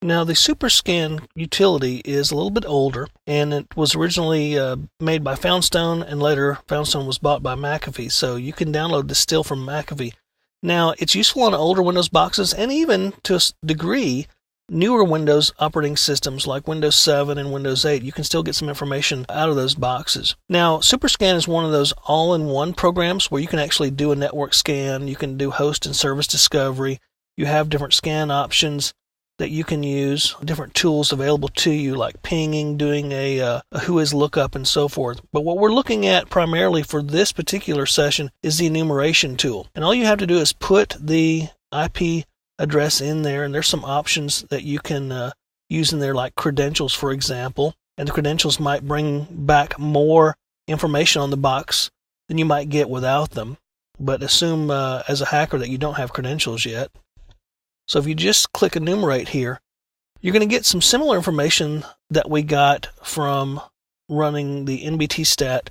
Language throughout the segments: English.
Now, the SuperScan utility is a little bit older, and it was originally made by Foundstone, and later Foundstone was bought by McAfee, so you can download this still from McAfee. Now, it's useful on older Windows boxes, and even to a degree, newer Windows operating systems like Windows 7 and Windows 8, you can still get some information out of those boxes. Now, SuperScan is one of those all-in-one programs where you can actually do a network scan, you can do host and service discovery, you have different scan options that you can use, different tools available to you like pinging, doing a whois lookup, and so forth. But what we're looking at primarily for this particular session is the enumeration tool. And all you have to do is put the IP address in there, and there's some options that you can use in there, like credentials, for example. And the credentials might bring back more information on the box than you might get without them. But assume as a hacker that you don't have credentials yet. So if you just click enumerate here, you're going to get some similar information that we got from running the nbtstat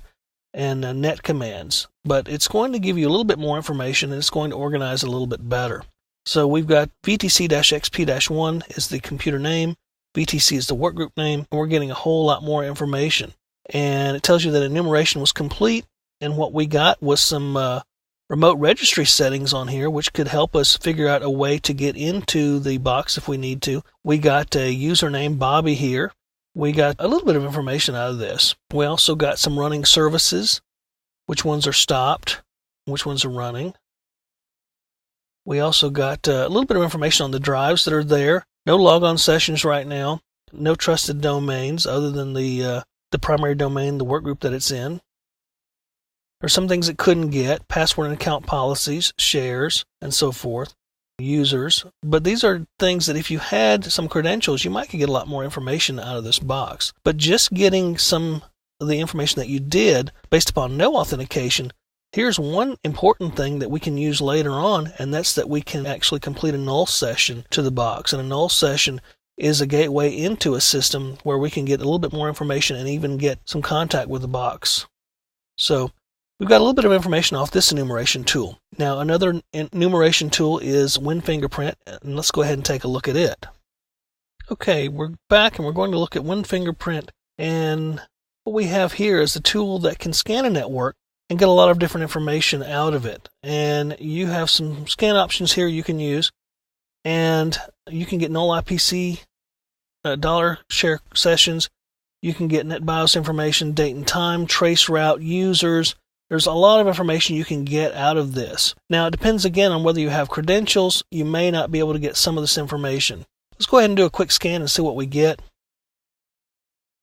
and net commands. But it's going to give you a little bit more information, and it's going to organize a little bit better. So we've got VTC-XP-1 is the computer name, VTC is the workgroup name, and we're getting a whole lot more information. And it tells you that enumeration was complete, and what we got was some remote registry settings on here, which could help us figure out a way to get into the box if we need to. We got a username Bobby here. We got a little bit of information out of this. We also got some running services, which ones are stopped, which ones are running. We also got a little bit of information on the drives that are there. No logon sessions right now. No trusted domains other than the primary domain, the workgroup that it's in. There's some things it couldn't get, password and account policies, shares, and so forth, users. But these are things that if you had some credentials, you might get a lot more information out of this box. But just getting some of the information that you did based upon no authentication, here's one important thing that we can use later on, and that's that we can actually complete a null session to the box. And a null session is a gateway into a system where we can get a little bit more information and even get some contact with the box. So we've got a little bit of information off this enumeration tool. Now, another enumeration tool is WinFingerprint, and let's go ahead and take a look at it. Okay, we're back, and we're going to look at WinFingerprint, and what we have here is a tool that can scan a network and get a lot of different information out of it. And you have some scan options here you can use, and you can get null IPC dollar share sessions. You can get NetBIOS information, date and time, trace route, users. There's a lot of information you can get out of this. Now, it depends again on whether you have credentials. You may not be able to get some of this information. Let's go ahead and do a quick scan and see what we get.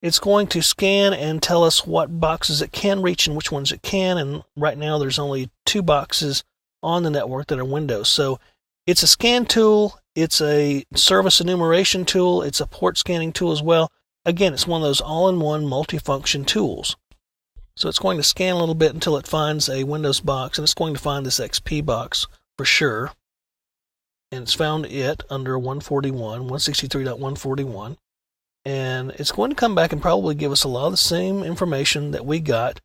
It's going to scan and tell us what boxes it can reach and which ones it can. And right now there's only 2 boxes on the network that are Windows. So it's a scan tool. It's a service enumeration tool. It's a port scanning tool as well. Again, it's one of those all-in-one multifunction tools. So it's going to scan a little bit until it finds a Windows box, and it's going to find this XP box for sure. And it's found it under 163.141. And it's going to come back and probably give us a lot of the same information that we got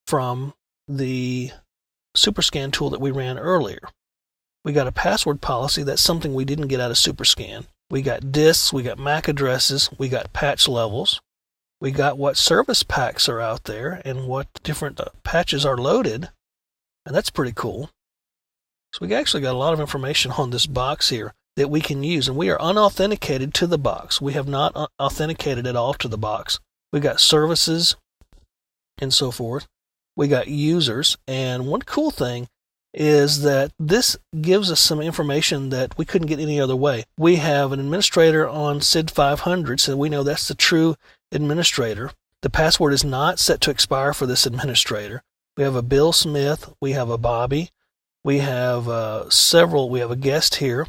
from the SuperScan tool that we ran earlier. We got a password policy. That's something we didn't get out of SuperScan. We got disks, we got MAC addresses, we got patch levels. We got what service packs are out there and what different patches are loaded. And that's pretty cool. So we actually got a lot of information on this box here that we can use. And we are unauthenticated to the box. We have not authenticated at all to the box. We got services and so forth. We got users. And one cool thing is that this gives us some information that we couldn't get any other way. We have an administrator on SID 500, so we know that's the true administrator. The password is not set to expire for this administrator. We have a Bill Smith. We have a Bobby. We have several. We have a guest here.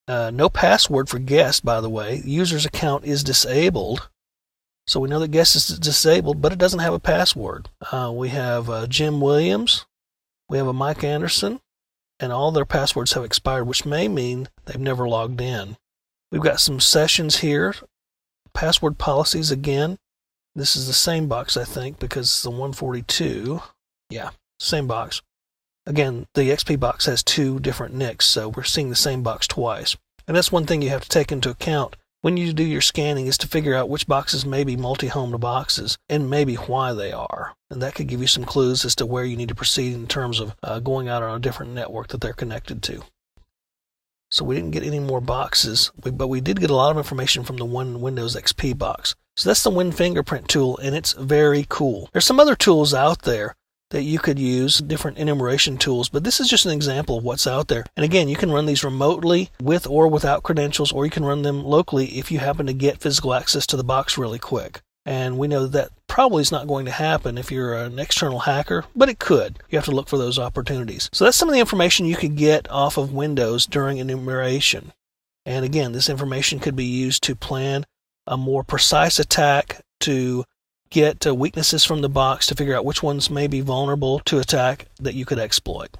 No password for guest, by the way. User's account is disabled. So we know that guest is disabled, but it doesn't have a password. We have Jim Williams. We have a Mike Anderson, and all their passwords have expired, which may mean they've never logged in. We've got some sessions here. Password policies again. This is the same box, I think, because it's the 142. Yeah, same box. Again, the XP box has 2 different NICs, so we're seeing the same box twice. And that's one thing you have to take into account when you do your scanning, is to figure out which boxes may be multi-homed boxes and maybe why they are. And that could give you some clues as to where you need to proceed in terms of going out on a different network that they're connected to. So we didn't get any more boxes, but we did get a lot of information from the one Windows XP box. So that's the Win Fingerprint tool, and it's very cool. There's some other tools out there that you could use, different enumeration tools, but this is just an example of what's out there. And again, you can run these remotely with or without credentials, or you can run them locally if you happen to get physical access to the box really quick. And we know that probably is not going to happen if you're an external hacker, but it could. You have to look for those opportunities. So that's some of the information you could get off of Windows during enumeration. And again, this information could be used to plan a more precise attack, to get weaknesses from the box, to figure out which ones may be vulnerable to attack that you could exploit.